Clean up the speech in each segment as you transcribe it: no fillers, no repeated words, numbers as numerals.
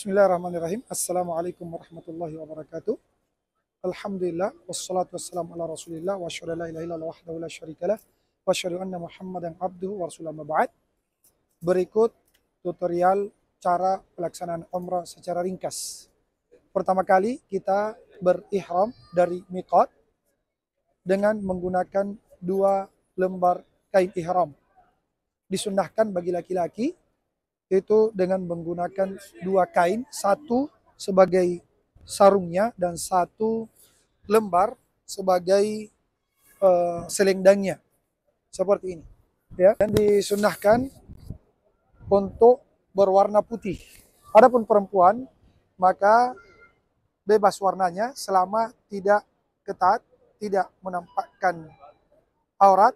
Bismillahirrahmanirrahim. Assalamualaikum warahmatullahi wabarakatuh. Alhamdulillah wassalatu wassalamu ala Rasulillah wa asyhadu an la ilaha illallah wahdahu la syarikalah wa asyhadu anna Muhammadan abduhu wa rasuluhu, amma ba'd. Berikut tutorial cara pelaksanaan umrah secara ringkas. Pertama kali kita berihram dari miqat dengan menggunakan 2 lembar kain ihram. Disunnahkan bagi laki-laki itu dengan menggunakan 2 kain, 1 sebagai sarungnya dan 1 lembar sebagai selendangnya, seperti ini ya. Dan disunnahkan untuk berwarna putih. Adapun perempuan maka bebas warnanya selama tidak ketat, tidak menampakkan aurat,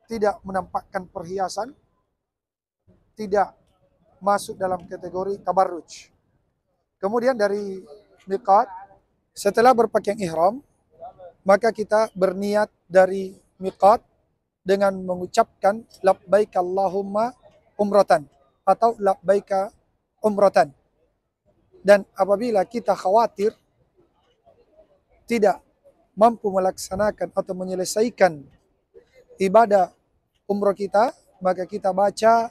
tidak menampakkan perhiasan, tidak masuk dalam kategori tabarruj. Kemudian dari miqat, setelah berpakaian ihram, maka kita berniat dari miqat dengan mengucapkan labbaik Allahumma umratan atau labbaika umratan. Dan apabila kita khawatir tidak mampu melaksanakan atau menyelesaikan ibadah umrah kita, maka kita baca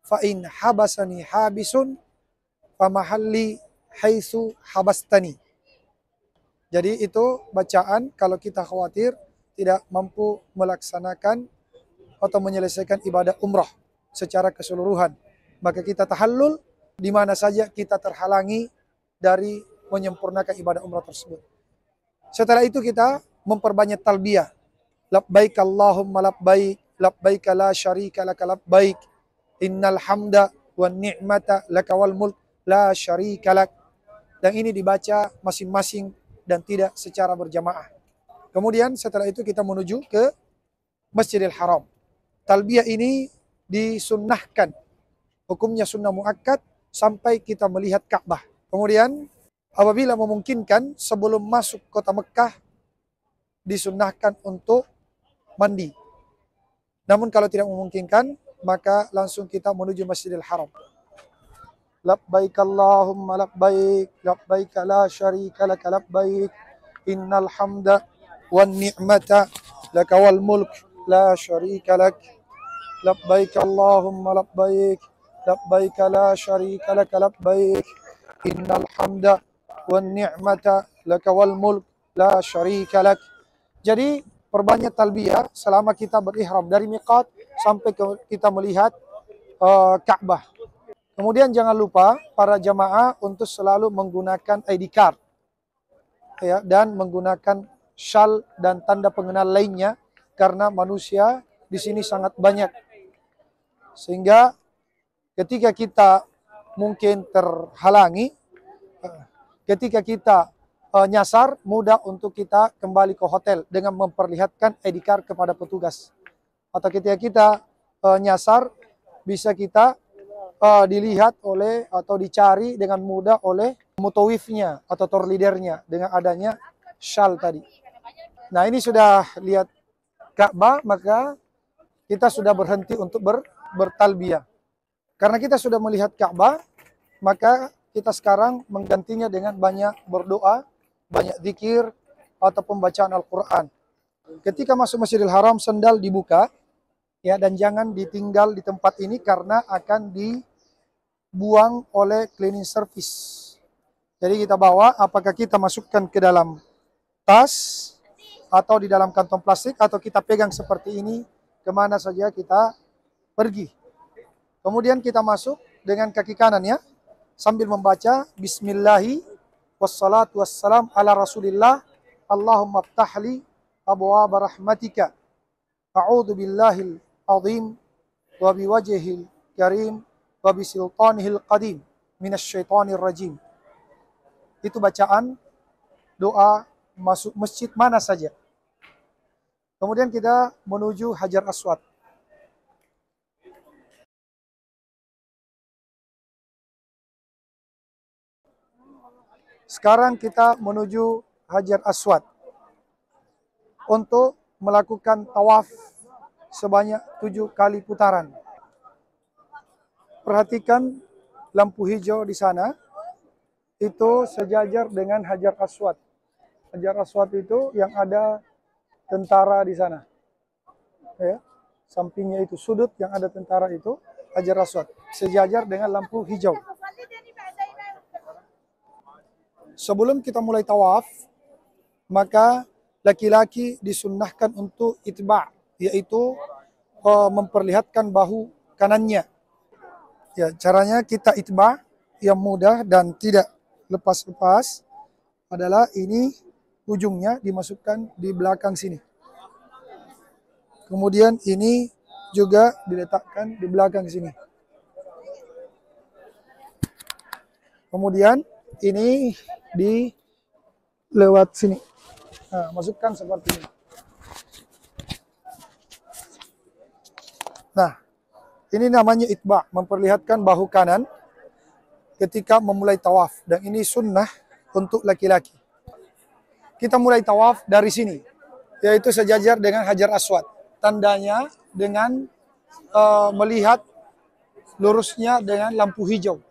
fa'in habasani habisun famahalli haitsu habastani. Jadi itu bacaan kalau kita khawatir tidak mampu melaksanakan atau menyelesaikan ibadah umrah secara keseluruhan, maka kita tahallul di mana saja kita terhalangi dari menyempurnakan ibadah umrah tersebut. Setelah itu kita memperbanyak talbiyah. Labbaik Allahumma labbaik, labbaik la syarika laka labbaik, innal hamda wan ni'mata laka wal mulk la syarika lak. Dan ini dibaca masing-masing dan tidak secara berjamaah. Kemudian setelah itu kita menuju ke Masjidil Haram. Talbiyah ini disunnahkan. Hukumnya sunnah muakkad sampai kita melihat Ka'bah. Kemudian apabila memungkinkan sebelum masuk kota Mekah disunnahkan untuk mandi. Namun kalau tidak memungkinkan maka langsung kita menuju Masjidil Haram. Labbaik Allahumma labbaik, labbaik la syarika laka labbaik, innal hamda wan ni'mata laka wal mulk la syarika lak. Labbaik Allahumma labbaik, labbaik la syarika laka labbaik, innal hamda wan ni'mata laka wal mulk la syarika lak. Jadi perbanyak talbiyah selama kita berihram dari miqat sampai kita melihat Ka'bah. Kemudian jangan lupa para jamaah untuk selalu menggunakan ID card ya, dan menggunakan syal dan tanda pengenal lainnya karena manusia di sini sangat banyak. Sehingga ketika kita mungkin terhalangi, ketika kita nyasar, mudah untuk kita kembali ke hotel dengan memperlihatkan ID card kepada petugas. Atau ketika kita nyasar, bisa kita dilihat oleh atau dicari dengan mudah oleh mutawifnya atau tour leadernya dengan adanya syal tadi. Nah, ini sudah lihat Ka'bah, maka kita sudah berhenti untuk bertalbiyah. Karena kita sudah melihat Ka'bah, maka kita sekarang menggantinya dengan banyak berdoa, banyak zikir, atau pembacaan Al-Quran. Ketika masuk Masjidil Haram, sendal dibuka, ya, dan jangan ditinggal di tempat ini karena akan dibuang oleh cleaning service. Jadi kita bawa, apakah kita masukkan ke dalam tas, atau di dalam kantong plastik, atau kita pegang seperti ini, kemana saja kita pergi. Kemudian kita masuk dengan kaki kanannya, sambil membaca Bismillahi wassalatu wassalam ala Rasulillah, Allahumma ftahli abwaaba rahmatika, a'udzu billahil azim wa biwajhihil karim wa bisultanihil qadim minasyaitonir rajim. Itu bacaan doa masuk masjid mana saja. Kemudian kita menuju Hajar Aswad. Sekarang kita menuju Hajar Aswad untuk melakukan tawaf sebanyak 7 kali putaran. Perhatikan lampu hijau di sana itu sejajar dengan Hajar Aswad. Hajar Aswad itu yang ada tentara di sana. Ya. Sampingnya itu sudut yang ada tentara itu Hajar Aswad. Sejajar dengan lampu hijau. Sebelum kita mulai tawaf, maka laki-laki disunnahkan untuk itba', yaitu memperlihatkan bahu kanannya. Ya, caranya kita itba' yang mudah dan tidak lepas-lepas adalah ini ujungnya dimasukkan di belakang sini. Kemudian ini juga diletakkan di belakang sini. Kemudian ini di lewat sini. Nah, masukkan seperti ini. Nah, ini namanya itba', memperlihatkan bahu kanan ketika memulai tawaf. Dan ini sunnah untuk laki-laki. Kita mulai tawaf dari sini, yaitu sejajar dengan Hajar Aswad. Tandanya dengan melihat lurusnya dengan lampu hijau.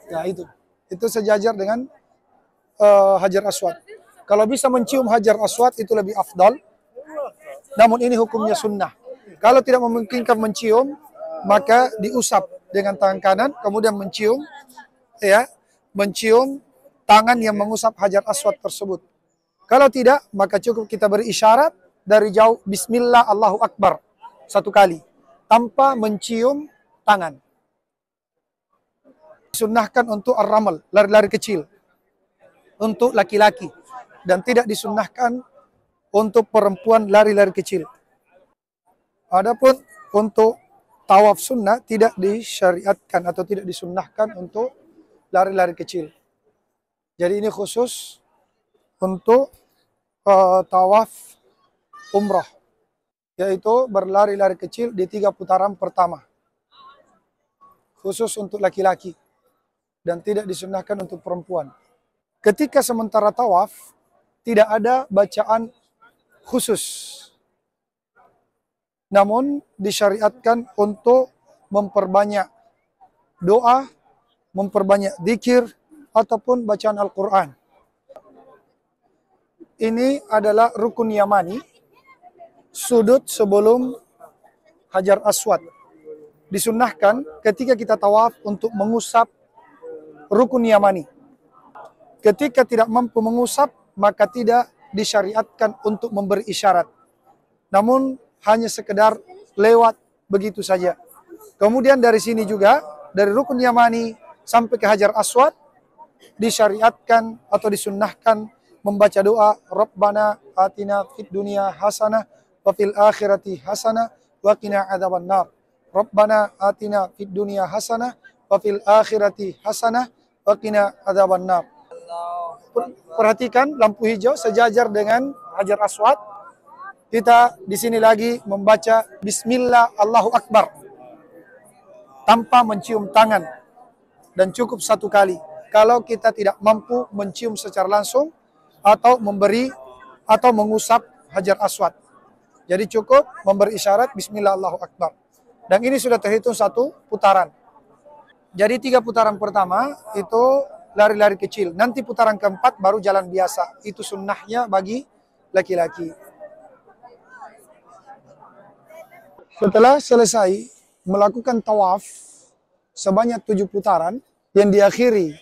Ya itu sejajar dengan Hajar Aswad. Kalau bisa mencium Hajar Aswad itu lebih afdal. Namun ini hukumnya sunnah. Kalau tidak memungkinkan mencium, maka diusap dengan tangan kanan, kemudian mencium, ya, mencium tangan yang mengusap Hajar Aswad tersebut. Kalau tidak, maka cukup kita beri isyarat dari jauh, Bismillah Allahu Akbar, 1 kali, tanpa mencium tangan. Disunnahkan untuk ar-ramal, lari-lari kecil, untuk laki-laki. Dan tidak disunnahkan untuk perempuan lari-lari kecil. Adapun untuk tawaf sunnah tidak disyariatkan atau tidak disunnahkan untuk lari-lari kecil. Jadi ini khusus untuk tawaf umrah, yaitu berlari-lari kecil di 3 putaran pertama. Khusus untuk laki-laki dan tidak disunnahkan untuk perempuan. Ketika sementara tawaf, tidak ada bacaan khusus. Namun disyariatkan untuk memperbanyak doa, memperbanyak zikir, ataupun bacaan Al-Quran. Ini adalah rukun Yamani, sudut sebelum Hajar Aswad. Disunnahkan ketika kita tawaf untuk mengusap rukun Yamani. Ketika tidak mampu mengusap, maka tidak disyariatkan untuk memberi isyarat. Namun hanya sekedar lewat begitu saja. Kemudian dari sini juga, dari rukun Yamani sampai ke Hajar Aswad, disyariatkan atau disunnahkan membaca doa Rabbana atina fid dunya hasanah wa fil akhirati hasanah wa qina adzabannar. Rabbana atina fid dunya hasanah wa fil akhirati hasanah wa qina adzabannar. Perhatikan lampu hijau sejajar dengan Hajar Aswad. Kita di sini lagi membaca Bismillah Allahu Akbar tanpa mencium tangan dan cukup 1 kali. Kalau kita tidak mampu mencium secara langsung atau memberi atau mengusap Hajar Aswad. Jadi cukup memberi isyarat Bismillah Allahu Akbar. Dan ini sudah terhitung 1 putaran. Jadi 3 putaran pertama itu lari-lari kecil. Nanti putaran keempat baru jalan biasa. Itu sunnahnya bagi laki-laki. Setelah selesai melakukan tawaf sebanyak 7 putaran yang diakhiri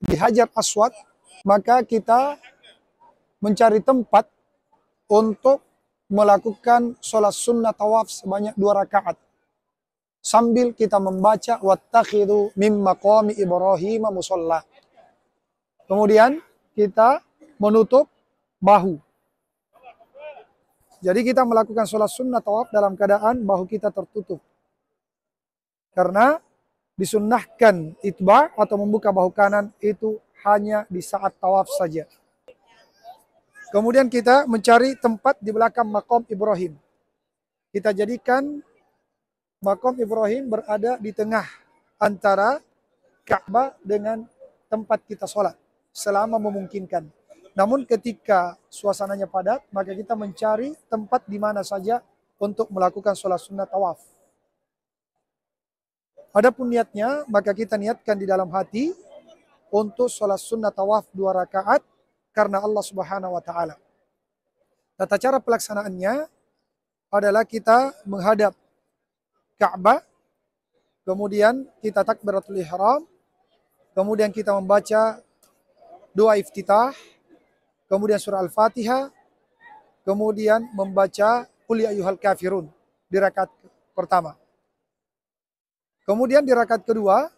di Hajar Aswad, maka kita mencari tempat untuk melakukan sholat sunnah tawaf sebanyak 2 rakaat. Sambil kita membaca wattakhidhu mim maqami Ibrahim musalla. Kemudian kita menutup bahu. Jadi kita melakukan sholat sunnah tawaf dalam keadaan bahu kita tertutup. Karena disunnahkan itba' atau membuka bahu kanan itu hanya di saat tawaf saja. Kemudian kita mencari tempat di belakang maqam Ibrahim. Kita jadikan maqam Ibrahim berada di tengah antara Ka'bah dengan tempat kita sholat selama memungkinkan. Namun ketika suasananya padat, maka kita mencari tempat di mana saja untuk melakukan sholat sunnah tawaf. Adapun niatnya, maka kita niatkan di dalam hati untuk sholat sunnah tawaf 2 rakaat karena Allah Subhanahu wa Ta'ala. Tata cara pelaksanaannya adalah kita menghadap Ka'bah, kemudian kita takbiratul ihram, kemudian kita membaca doa iftitah, kemudian surah Al-Fatihah, kemudian membaca Qul ya ayyuhal kafirun di rakaat pertama. Kemudian di rakaat kedua,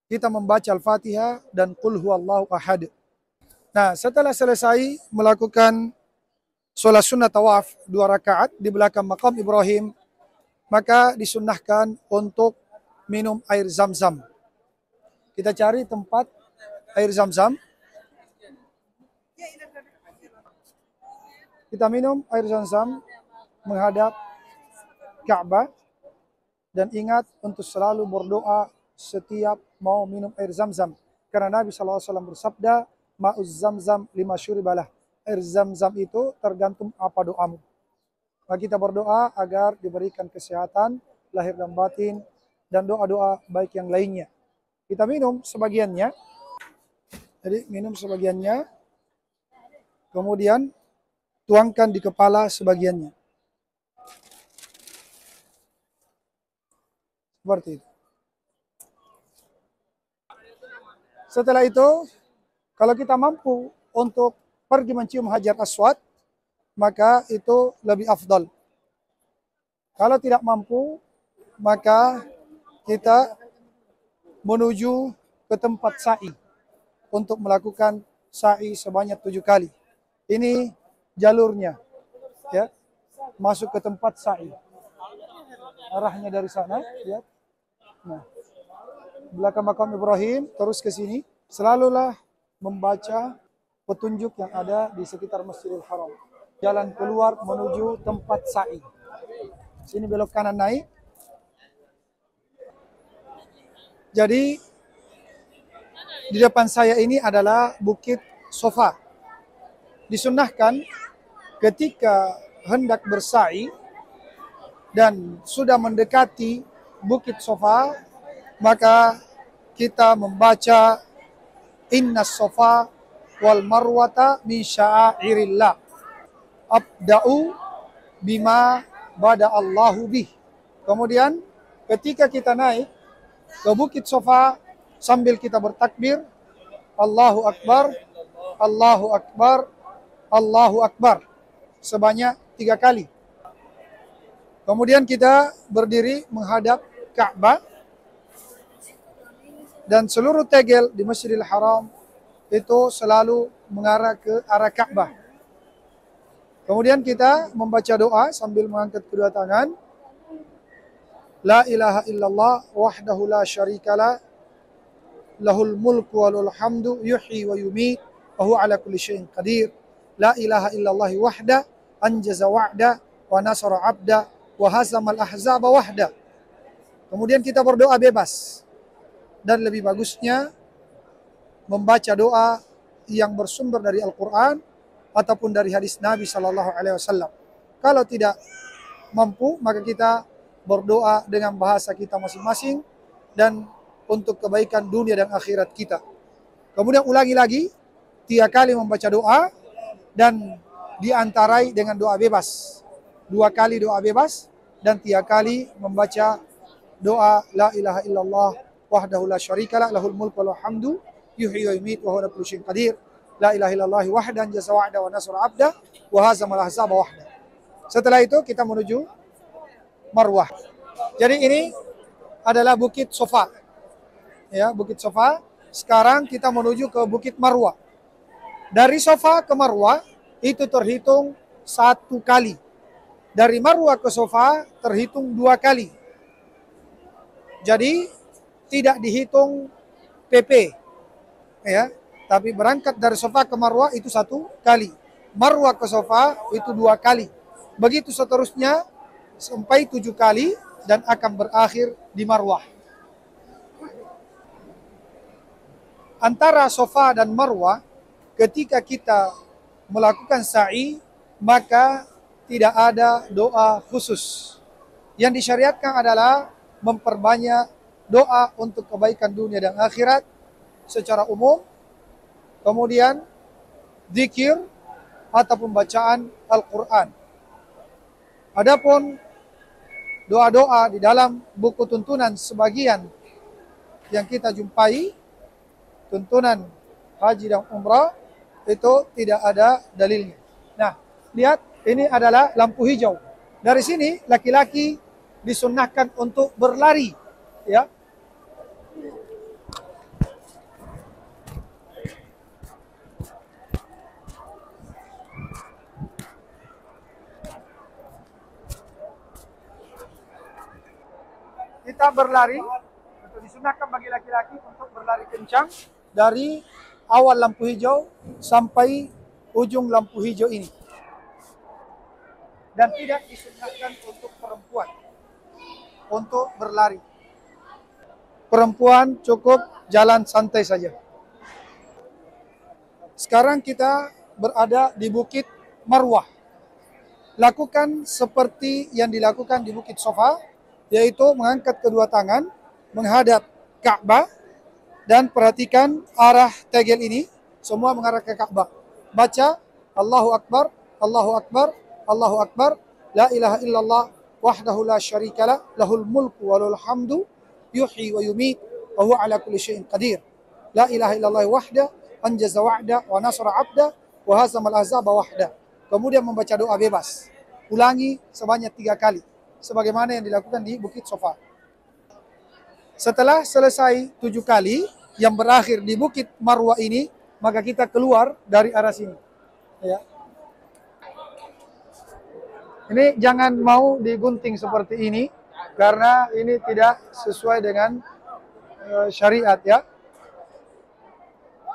kita membaca Al-Fatihah dan Qul huwallahu ahad. Nah, setelah selesai melakukan sholat sunnah tawaf 2 rakaat di belakang makam Ibrahim, maka disunnahkan untuk minum air zam-zam. Kita cari tempat air zam-zam. Kita minum air zam-zam menghadap Ka'bah. Dan ingat untuk selalu berdoa setiap mau minum air zam-zam. Karena Nabi SAW bersabda, Ma'uz zam-zam lima syuribalah. Air zam-zam itu tergantung apa doamu. Maka kita berdoa agar diberikan kesehatan, lahir dan batin, dan doa-doa baik yang lainnya. Kita minum sebagiannya. Jadi minum sebagiannya. Kemudian tuangkan di kepala sebagiannya. Seperti itu. Setelah itu, kalau kita mampu untuk pergi mencium Hajar Aswad, maka itu lebih afdal. Kalau tidak mampu, maka kita menuju ke tempat sa'i untuk melakukan sa'i sebanyak 7 kali. Ini jalurnya, ya, masuk ke tempat sa'i. Arahnya dari sana, ya. Nah, belakang makam Ibrahim, terus ke sini, selalulah membaca petunjuk yang ada di sekitar Masjidil Haram. Jalan keluar menuju tempat sa'i. Sini belok kanan naik. Jadi, di depan saya ini adalah Bukit Sofa. Disunnahkan ketika hendak bersa'i dan sudah mendekati Bukit Sofa, maka kita membaca Innas Sofa wal Marwata min sya'airillah. Abda'u bima bada Allahu bih. Kemudian ketika kita naik ke Bukit Sofa sambil kita bertakbir, Allahu Akbar, Allahu Akbar, Allahu Akbar, sebanyak 3 kali. Kemudian kita berdiri menghadap Ka'bah dan seluruh tegel di Masjidil Haram itu selalu mengarah ke arah Ka'bah. Kemudian kita membaca doa sambil mengangkat kedua tangan. La ilaha illallah wahdahu la syarikalah lahul mulku walul hamdu yuhyi wa yumiit wa huwa ala kulli syai'in qadir. La ilaha illallah wahda anjaza wa'da wa nasara 'abda wa hazamal ahzaba wahda. Kemudian kita berdoa bebas. Dan lebih bagusnya membaca doa yang bersumber dari Al-Quran ataupun dari hadis Nabi SAW. Kalau tidak mampu, maka kita berdoa dengan bahasa kita masing-masing dan untuk kebaikan dunia dan akhirat kita. Kemudian ulangi lagi 3 kali membaca doa dan diantarai dengan doa bebas. 2 kali doa bebas dan 3 kali membaca doa la ilaha illallah wahdahu la syarikalah lahul mulku wal hamdu yuhyi wa yumiit wa huwa ala kulli syai'in qadir. La ilaha illallah wahdan jaza wa'da wa nasra 'abda wa hazamal ahzaba wahda. Setelah itu kita menuju Marwah. Jadi ini adalah Bukit Sofa. Ya, Bukit Sofa. Sekarang kita menuju ke Bukit Marwah. Dari Sofa ke Marwah itu terhitung 1 kali. Dari Marwah ke Sofa terhitung 2 kali. Jadi tidak dihitung PP, ya. Tapi berangkat dari Sofa ke Marwah itu 1 kali. Marwah ke Sofa itu 2 kali. Begitu seterusnya sampai 7 kali dan akan berakhir di Marwah. Antara Sofa dan Marwah ketika kita melakukan sa'i maka tidak ada doa khusus. Yang disyariatkan adalah memperbanyak doa untuk kebaikan dunia dan akhirat secara umum, kemudian zikir ataupun bacaan Al-Quran. Adapun doa-doa di dalam buku tuntunan sebagian yang kita jumpai, tuntunan haji dan umrah, itu tidak ada dalilnya. Nah, lihat, ini adalah lampu hijau. Dari sini laki-laki disunnahkan untuk berlari, ya. Kita berlari, untuk disunahkan bagi laki-laki untuk berlari kencang dari awal lampu hijau sampai ujung lampu hijau ini. Dan tidak disunahkan untuk perempuan untuk berlari. Perempuan cukup jalan santai saja. Sekarang kita berada di Bukit Marwah. Lakukan seperti yang dilakukan di Bukit Sofa, yaitu mengangkat kedua tangan menghadap Ka'bah dan perhatikan arah tegel ini semua mengarah ke Ka'bah. Baca Allahu Akbar, Allahu Akbar, Allahu Akbar, la ilaha illallah wahdahu la syarikalah, lahul mulku wa lahul hamdu, yuhyi wa yumit, wa huwa ala kulli syai'in qadir. La ilaha illallah wahda, anjaza wa'da, wa nasra 'abda, wa hazamal ahzaba wahda. Kemudian membaca doa bebas. Ulangi sebanyak 3 kali. Sebagaimana yang dilakukan di Bukit Sofa. Setelah selesai 7 kali yang berakhir di Bukit Marwah ini, maka kita keluar dari arah sini. Ya. Ini jangan mau digunting seperti ini, karena ini tidak sesuai dengan syariat, ya.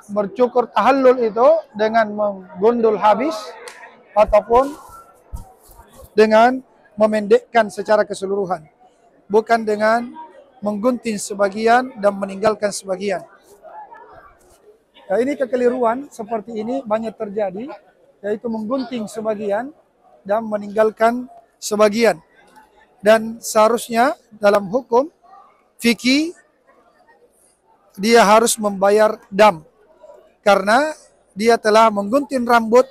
Bercukur tahallul itu dengan menggundul habis ataupun dengan memendekkan secara keseluruhan, bukan dengan menggunting sebagian dan meninggalkan sebagian. Nah, ini kekeliruan seperti ini banyak terjadi, yaitu menggunting sebagian dan meninggalkan sebagian. Dan seharusnya dalam hukum fikih dia harus membayar dam, karena dia telah menggunting rambut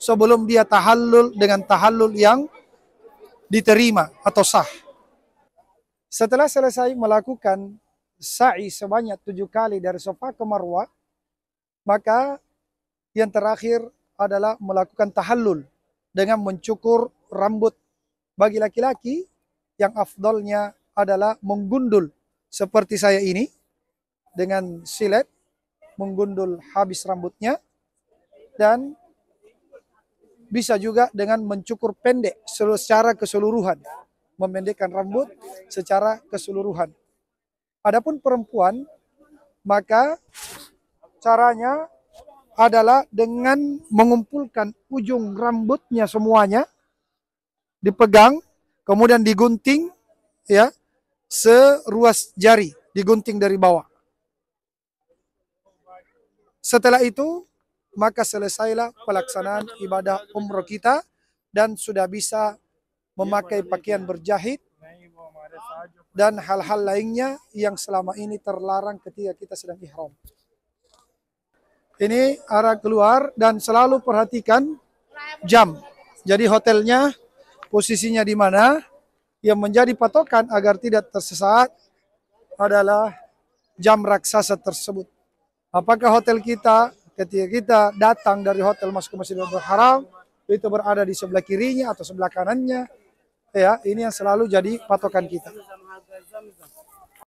sebelum dia tahallul dengan tahallul yang diterima atau sah. Setelah selesai melakukan sa'i sebanyak 7 kali dari Safa ke Marwah, maka yang terakhir adalah melakukan tahallul dengan mencukur rambut. Bagi laki-laki, yang afdalnya adalah menggundul seperti saya ini, dengan silet, menggundul habis rambutnya, dan bisa juga dengan mencukur pendek secara keseluruhan, memendekkan rambut secara keseluruhan. Adapun perempuan, maka caranya adalah dengan mengumpulkan ujung rambutnya semuanya, dipegang, kemudian digunting, ya, seruas jari, digunting dari bawah. Setelah itu, maka selesailah pelaksanaan ibadah umroh kita dan sudah bisa memakai pakaian berjahit dan hal-hal lainnya yang selama ini terlarang ketika kita sedang ihram. Ini arah keluar dan selalu perhatikan jam. Jadi hotelnya posisinya di mana, yang menjadi patokan agar tidak tersesat adalah jam raksasa tersebut. Apakah hotel kita ketika kita datang dari hotel masuk ke Masjidil Haram itu berada di sebelah kirinya atau sebelah kanannya, ya, ini yang selalu jadi patokan kita.